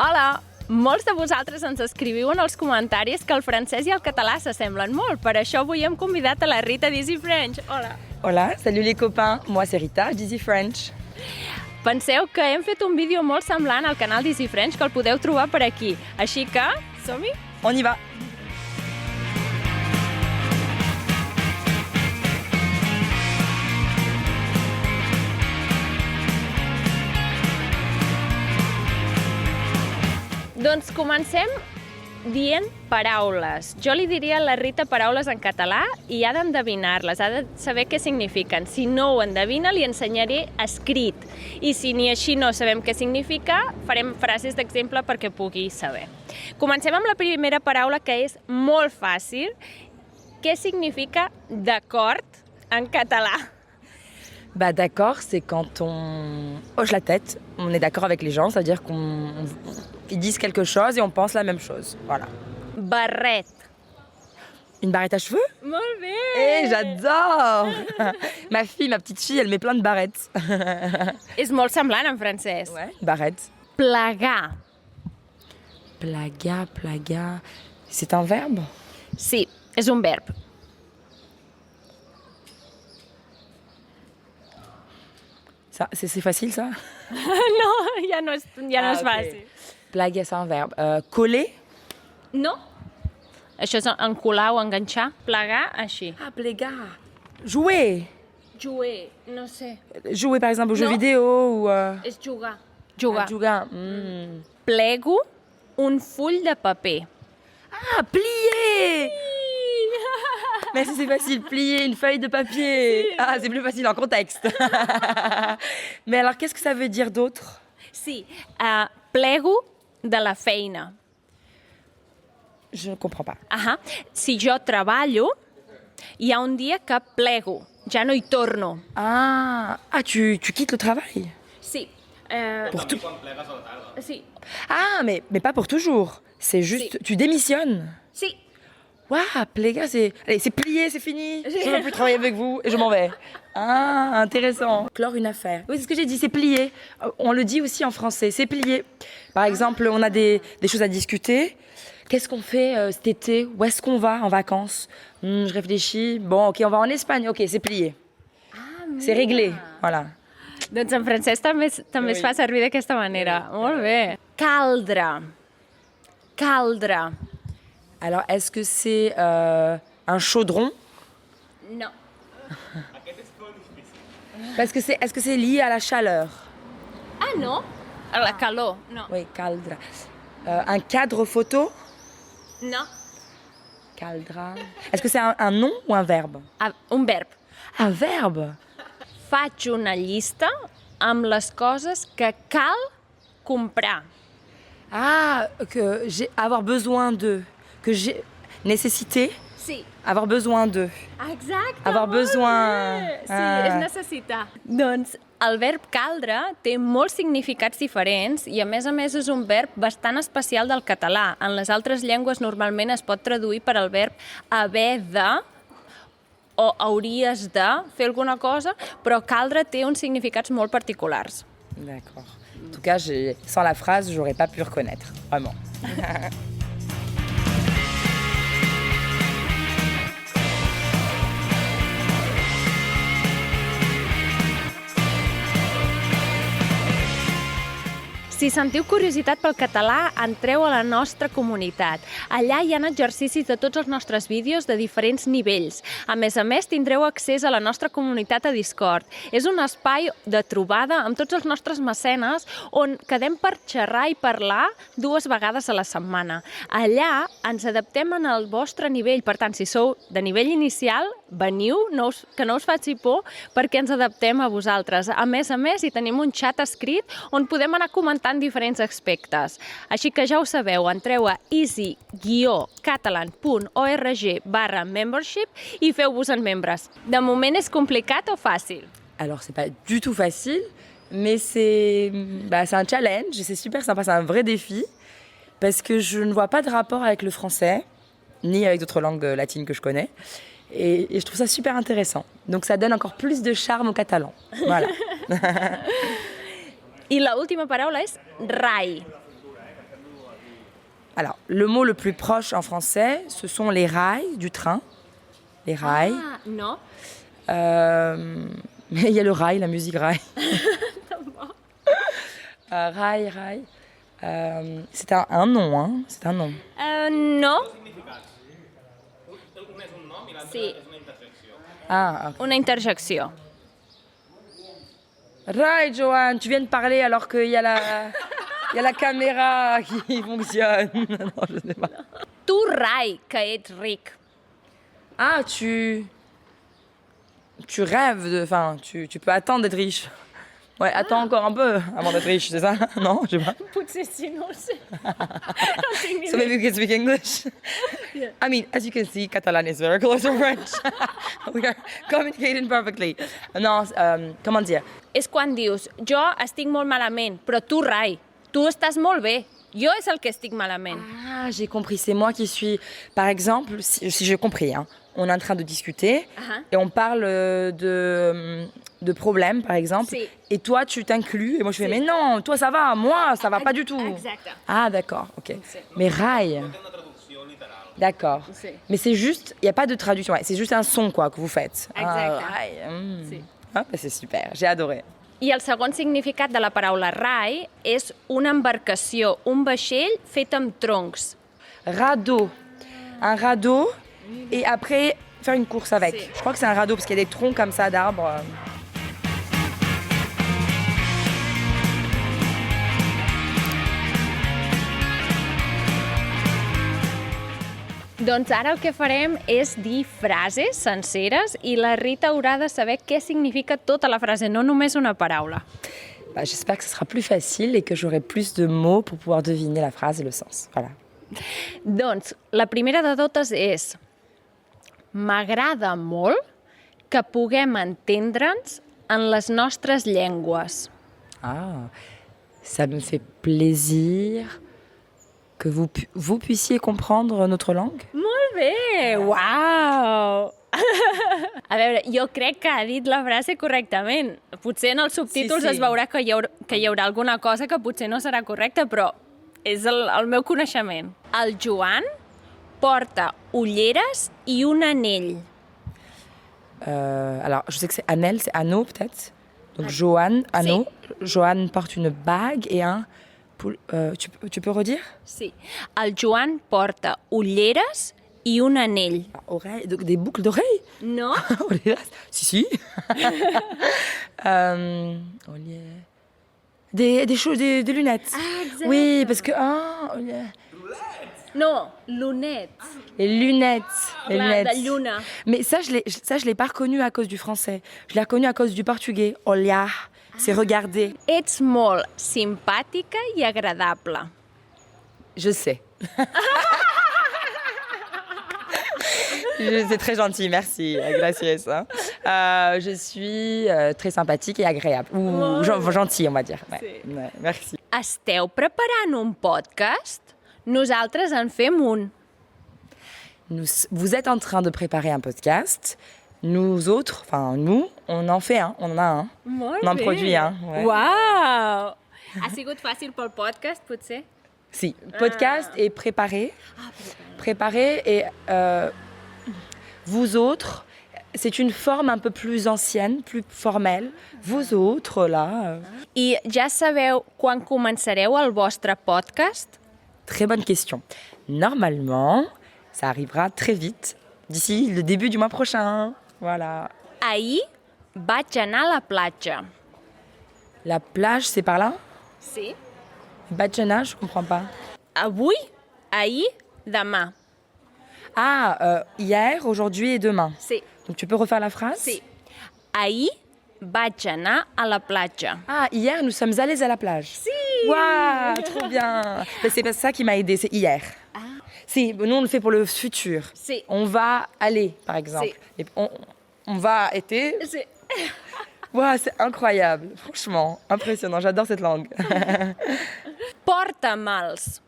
Hola! Molts de vosaltres ens escriviu en els comentaris que el francès i el català s'assemblen molt. Per això avui hem convidat a la Rita d'Easy French. Hola! Hola, salut les copains. Moi c'est Rita d'Easy French. Penseu que hem fet un vídeo molt semblant al canal d'Easy French que el podeu trobar per aquí. Així que, som-hi? On y va. Doncs comencem dient paraules. Jo li diria a la Rita paraules en català i ha d'endevinar-les, ha de saber què signifiquen. Si no ho endevina, li ensenyaré escrit. I si ni així no sabem què significa, farem frases d'exemple perquè pugui saber. Comencem amb la primera paraula, que és molt fàcil. Què significa d'acord en català? Bah d'accord, c'est quand on hoche la tête, on est d'accord avec les gens, c'est-à-dire qu'ils disent quelque chose et on pense la même chose. Voilà. Barret. Une barrette à cheveux? Molt bé! Eh, j'adore! Ma petite fille, elle met plein de barrettes. És molt semblant en francès. Ouais, barrette. Plegar. Plaga. C'est un verbe? Sí, és un verb. Ça, c'est facile ça? No, ja no és Ok. fàcil. Plaga, c'est un verbe. Coller? No? Això és encolar o enganxar. Plegar, així. Ah, plégar. Jouer. Jouer, no sé. Jouer par exemple aux jeux Non. vidéo ou... És jugar. Jugar. Jugar. Plego un full de paper. Ah, plier! Mais si c'est facile, plier une feuille de papier. Ah, c'est plus facile en contexte. Mais alors, qu'est-ce que ça veut dire d'autre? Sí, plego de la feina. Je ne comprends pas. Si jo treballo, hi ha un dia que plego, ja no hi torno. Tu quittes le travail? Sí. Pour tout. Sí. Ah, mais pas pour toujours. C'est juste, Si. tu démissionnes. Sí. Waouh, plégar, allez, c'est plié, c'est fini. Je ne veux plus travailler avec vous et je m'en vais. Ah, intéressant. Clore une affaire. Oui, c'est ce que j'ai dit, c'est plié. On le dit aussi en français, c'est plié. Par exemple, on a des choses à discuter. Qu'est-ce qu'on fait cet été? Où est-ce qu'on va en vacances? Je réfléchis. Bon, ok, on va en Espagne. Ok, c'est plié. C'est réglé. Voilà. Doncs en francès també es fa servir d'aquesta manera. Molt bé. Caldre. Caldre. Alors, est-ce que c'est un chaudron? No. Parce que est-ce que c'est lié à la chaleur? Ah, no? A la calor, no. Oui, caldre. Un cadre photo? No. Caldra. Est-ce que c'est un nom ou un verbe? Un verb. Un verbe? Faig una llista amb les coses que cal comprar. Ah, que j'ai avoir besoin de. Que j'ai nécessité. Sí. Avoir besoin de. Exacte. Avoir molt besoin. bé. Sí, Ah. és necessitar. Doncs el verb caldre té molts significats diferents i a més és un verb bastant especial del català. En les altres llengües normalment es pot traduir per al verb haver de o hauries de fer alguna cosa, però caldre té uns significats molt particulars. D'accord. En tout cas, sans la phrase, j'aurais pas pu reconnaître. Vraiment. Si sentiu curiositat pel català, entreu a la nostra comunitat. Allà hi ha exercicis de tots els nostres vídeos de diferents nivells. A més, tindreu accés a la nostra comunitat a Discord. És un espai de trobada amb tots els nostres mecenes on quedem per xerrar i parlar 2 vegades a la setmana. Allà ens adaptem en el vostre nivell. Per tant, si sou de nivell inicial, veniu, que no us faci por, perquè ens adaptem a vosaltres. A més, hi tenim un xat escrit on podem anar comentant diferents aspectes. Així que ja ho sabeu, entreu a easy-catalan.org/membership i feu-vos en membres. De moment és complicat o fàcil? Alors, c'est pas du tout facile, mais c'est un challenge et c'est super sympa, c'est un vrai défi parce que je ne vois pas de rapport avec le français, ni avec d'autres langues latines que je connais. Et je trouve ça super intéressant. Donc ça donne encore plus de charme au catalan. Voilà. I l'última paraula és rai. Alors, le mot le plus proche en français, ce sont les rails du train. Les rails. Ah, no. Mais il y a le rail, la musique rail. Rail. C'est un nom, hein. C'est un nom. No. Sí, Ah, ok. una interjecció. Rail, Johan, tu viens de parler alors qu'il y a la caméra qui fonctionne. Non, je sais pas. Tu rai que ets ric. Ah, tu rêves de... Enfin, tu peux attendre d'être riche. Ouais, attends encore un peu avant d'être riche, c'est ça? Non, je sais pas. Potser sí, no ho sé. So maybe we can speak English? Yeah. I mean, as you can see, Catalan is very close to French. We are communicating perfectly. Non, comment dire? És quan dius, jo estic molt malament, però tu rai, tu estàs molt bé. Jo és el que estic malament. Ah, j'ai compris, c'est moi qui suis... Par exemple, si j'ai compris, hein, on est en train de discuter et on parle de problèmes, par exemple. Si. Et toi, tu t'inclus et moi, je fais, Si. mais non, toi, ça va, moi, ça va pas du tout. Exacte. Ah, d'accord, ok. Si. Mais rail... D'accord. Si. Mais c'est juste, il n'y a pas de traduction, ouais, c'est juste un son quoi que vous faites. Exacte. Ah, rail, Si. Ah, bah, c'est super, j'ai adoré. I el segon significat de la paraula rai és una embarcació, un vaixell fet amb troncs. Radeau. Un radeau et après faire une course avec. Si. Je crois que c'est un radeau parce qu'il y a des troncs comme ça d'arbres. Doncs ara el que farem és dir frases senceres i la Rita haurà de saber què significa tota la frase, no només una paraula. Bah, j'espère que ce sera plus facile et que j'aurai plus de mots pour pouvoir deviner la phrase et le sens. Voilà. Doncs la primera de totes és: m'agrada molt que puguem entendre'ns en les nostres llengües. Ah, ça me fait plaisir que vous puissiez comprendre notre langue. Molt bé! Uau! A veure, jo crec que ha dit la frase correctament. Potser en els subtítols Sí, sí. es veurà que hi haurà alguna cosa que potser no serà correcta, però és el meu coneixement. El Joan porta ulleres i un anell. Alors, je sais que c'est Annelle, c'est anneau peut-être. Donc, Johan, anneau. Johan porte une bague et un... tu peux redire? Sí. El Joan porta ulleres i un anell. Oreilles, donc des boucles d'oreilles? No? Si. Des choses, des lunettes. Ah, exacte. Oui, parce que... No, lunets. les lunettes. Les Clar, lunettes. de lluna. Mais ça, je l'ai pas reconnu à cause du français. Je l'ai reconnu à cause du portugais. Olhar, c'est regarder. Ets molt simpàtica i agradable. Je sais. C'est très gentil, merci, gracias. Hein. Je suis très sympathique et agréable. Ou gentil, on va dire. Ouais, ouais, merci. Esteu preparant un podcast? Nosaltres en fem un. Vous êtes en train de préparer un podcast. Nous autres, enfin nous, on en fait un, on en a un. Molt On en bé. produit un. Ouais. Uau! Ha sigut fàcil pel podcast, potser? Si, podcast et préparer. Préparer et vous autres, c'est une forme un peu plus ancienne, plus formelle. Vous autres, là. I ja sabeu quan començareu el vostre podcast? Très bonne question. Normalement, ça arrivera très vite, d'ici le début du mois prochain. Voilà. Ahir vaig anar a la platja. La plage, c'est par là? Sí. Batjana, je comprends pas. Avui, ahir, demà. Ah, hier, aujourd'hui et demain. Sí. Donc tu peux refaire la phrase? Sí. Ahir vaig anar a la platja. Ah, hier, nous sommes allés à la plage. Sí! Waouh, trop bien. Mais c'est pas ça qui m'a aidé, c'est hier. Ah. Si, nous on le fait pour le futur. Sí. On va aller, par exemple. Si. Et on va été. Sí. Waouh, c'est incroyable. Franchement, impressionnant. J'adore cette langue. Porta-mals.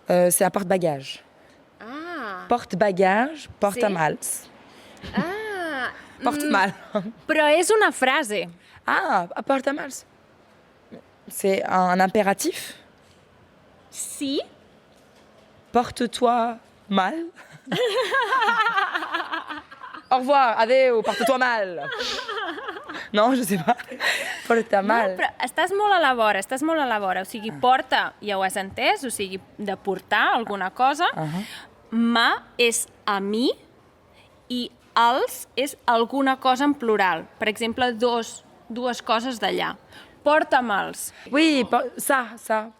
C'est un porte-bagages. Ah. Porte-bagages, porte-à-mals. Ah. Porte-mal. Però és una frase. Ah, porte-à-mals. C'est un impératif? Sí, porte-toi mal. Au revoir, adeu, porte-toi mal. Non, je sais pas. Porte-toi mal. No, però estàs molt a la vora, O sigui, porta, ja ho has entès, o sigui, de portar alguna cosa. Ma és a mi i els és alguna cosa en plural. Per exemple, dues coses d'allà. Porta-me'ls. Oui, ça.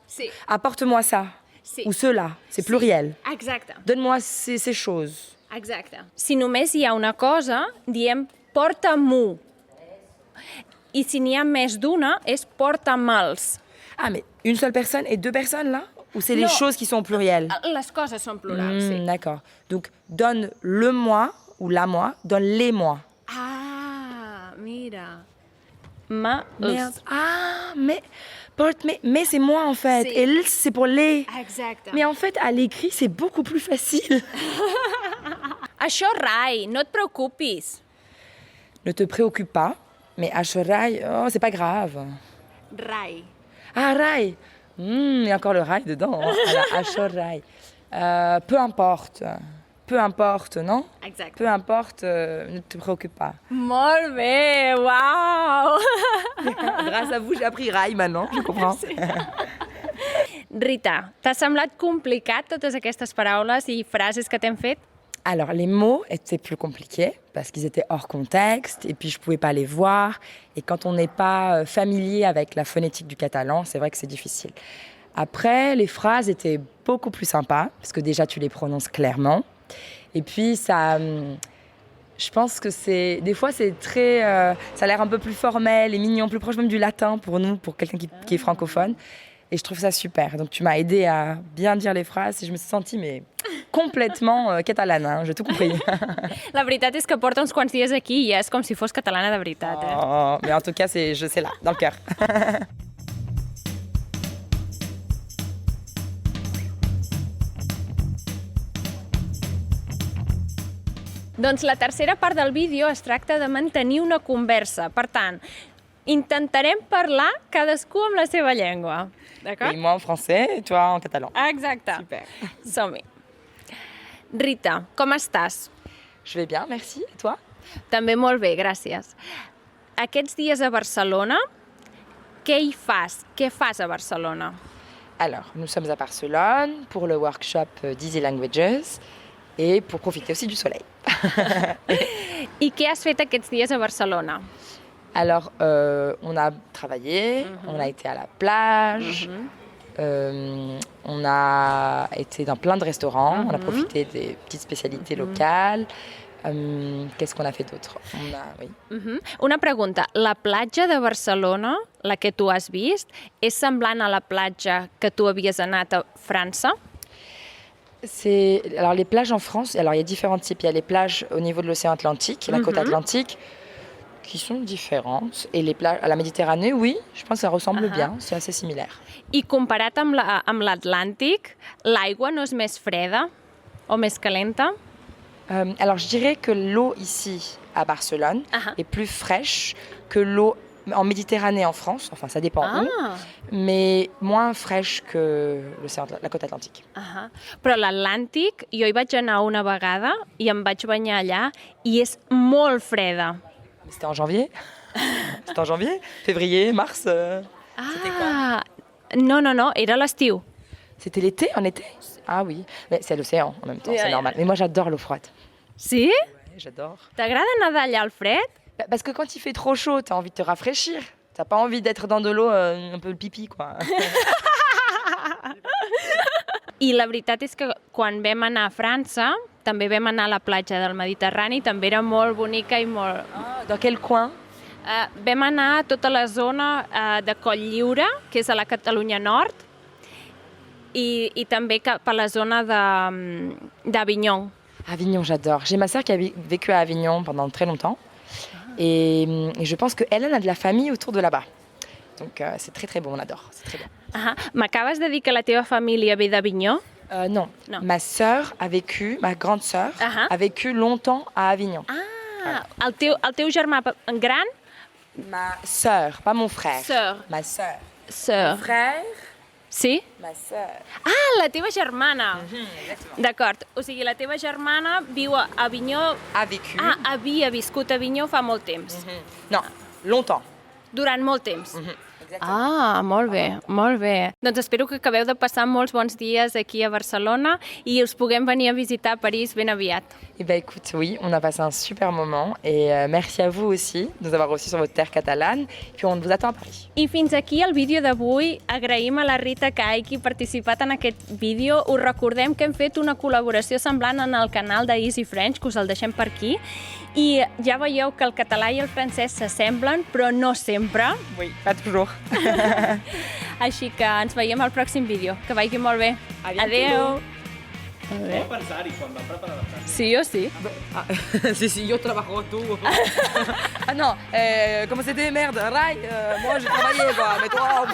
Sí. Apporte-moi ça. Sí. Ou cela, c'est pluriel. Exacte. Donne-moi ces choses. Exacte. Si només hi ha una cosa, diem porta-m'ho. I si n'hi ha més d'una, és porta-me'ls. Ah, mais une seule personne et deux personnes, là? Ou c'est les Non. choses qui sont au pluriel? Les coses són plurals, sí. D'accord. Donc, donne-le-moi ou la-moi, donne-les-moi. Ah, mira. Merde. Ah, mais c'est moi, en fait. Sí. Et l, c'est pour les. Exacte. Mais en fait, à l'écrit, c'est beaucoup plus facile. Això rai, no et preocupis. Ne te préoccupe pas. Mais Ashorai, oh, c'est pas grave. Rai. Ah, rail. Il y a encore le rail dedans. Hein. Alors, Ashorai. Peu importe. Peu importe, non? Exacte. Peu importe, ne te préoccupe pas. Molt bé, uau! Grâce à vous, j'ai appris rail maintenant, je comprends. Sí. Rita, t'ha semblat complicat totes aquestes paraules i frases que t'hem fet? Alors, les mots étaient plus compliqués parce qu'ils étaient hors contexte et puis je ne pouvais pas les voir. Et quand on n'est pas familier avec la phonétique du catalan, c'est vrai que c'est difficile. Après, les phrases étaient beaucoup plus sympas parce que déjà, tu les prononces clairement. Et puis, ça, je pense que c'est... Des fois, c'est très... ça a l'air un peu plus formel et mignon, plus proche même du latin pour nous, pour quelqu'un qui est francophone. Et je trouve ça super. Donc, tu m'as aidé à bien dire les phrases et je me suis sentie mais, complètement catalane. Hein, j'ai tout compris. La veritat és que porta uns quants dies aquí i és com si fos catalana de veritat. Oh, mais en tout cas, c'est là, dans le cœur. Doncs la tercera part del vídeo es tracta de mantenir una conversa. Per tant, intentarem parlar cadascú amb la seva llengua. D'acord? Et moi en français et toi en catalan. Exacte. Super. Som-hi. Rita, com estàs? Je vais bien, merci. Et toi? També molt bé, gràcies. Aquests dies a Barcelona, què hi fas? Què fas a Barcelona? Alors, nous sommes à Barcelone pour le workshop d'Easy Languages et pour profiter aussi du soleil. I què has fet aquests dies a Barcelona? Alors, on a travaillé, on a été à la plage, on a été dans plein de restaurants, on a profité des petites spécialités locales. Qu'est-ce qu'on a fait d'autre? Una pregunta. La platja de Barcelona, la que tu has vist, és semblant a la platja que tu havies anat a França? Alors, les plages en France, alors il y a différents types. Il y a les plages au niveau de l'océan Atlantique, la côte atlantique, qui sont différentes. Et les plages à la Méditerranée, oui, je pense que ça ressemble bien, c'est assez similaire. I comparat amb l'Atlàntic, l'aigua no és més freda o més calenta? Alors, je dirais que l'eau ici, à Barcelone, est plus fraîche que l'eau en Méditerranée en France. Enfin, ça dépend où, mais moins fraîche que la côte atlantique. Però l'Atlàntic, jo hi vaig anar una vegada i em vaig banyar allà i és molt freda. C'était en janvier? C'était en janvier? Février? Mars? C'était quoi? No, era l'estiu. C'était l'été, en été? Ah oui, mais c'est l'océan en même temps, c'est normal. Mais moi, j'adore l'eau froide. Sí? Ouais, j'adore. T'agrada nedar allà al fred? Parce que quand il fait trop chaud, t'as envie de te rafraîchir. T'as pas envie d'être dans de l'eau un peu le pipi, quoi. I la veritat és que quan vam anar a França, també vam anar a la platja del Mediterrani, també era molt bonica i molt... Dans quel coin? Vam anar a tota la zona de Coll Lliure, que és a la Catalunya Nord, i també cap a la zona d'Avignon. Avignon, j'adore. J'ai ma sœur qui a vécu à Avignon pendant très longtemps. Et je pense qu'elle a de la famille autour de là-bas. Donc c'est très très bon, on adore. C'est très bien. M'acabes de dir que la teva família ve d'Avinyó? Non. Ma sœur a vécu, ma grande sœur, a vécu longtemps à Avignon. El teu germà gran? Ma sœur, pas mon frère. Sœur. Ma sœur. Sœur. Mon frère Sí? Ma sœur. Ah, la teva germana. D'acord, o sigui, la teva germana viu a Avinyó... A vécu. Ah, havia viscut a Avinyó fa molt temps. Non, longtemps. Durant molt temps. Exactement. Ah, molt bé, molt bé. Doncs espero que acabeu de passar molts bons dies aquí a Barcelona i us puguem venir a visitar París ben aviat. Eh bien, écoute, oui, on a passé un super moment et merci à vous aussi de nous avoir reçus sur votre terre catalane. Puis on vous attend à Paris. I fins aquí el vídeo d'avui. Agraïm a la Rita que hagi participat en aquest vídeo. Us recordem que hem fet una col·laboració semblant en el canal de Easy French, que us el deixem per aquí. I ja veieu que el català i el francès s'assemblen, però no sempre. Oui, pas toujours. Així que ens veiem al pròxim vídeo. Que vagi molt bé. Adéu. Va pensar-hi quan va preparar la frase. Sí o sí? Ah, si, yo trabajo tout. Ah non, comment c'était, merde, Rai, moi j'ai travaillé quoi, mais toi...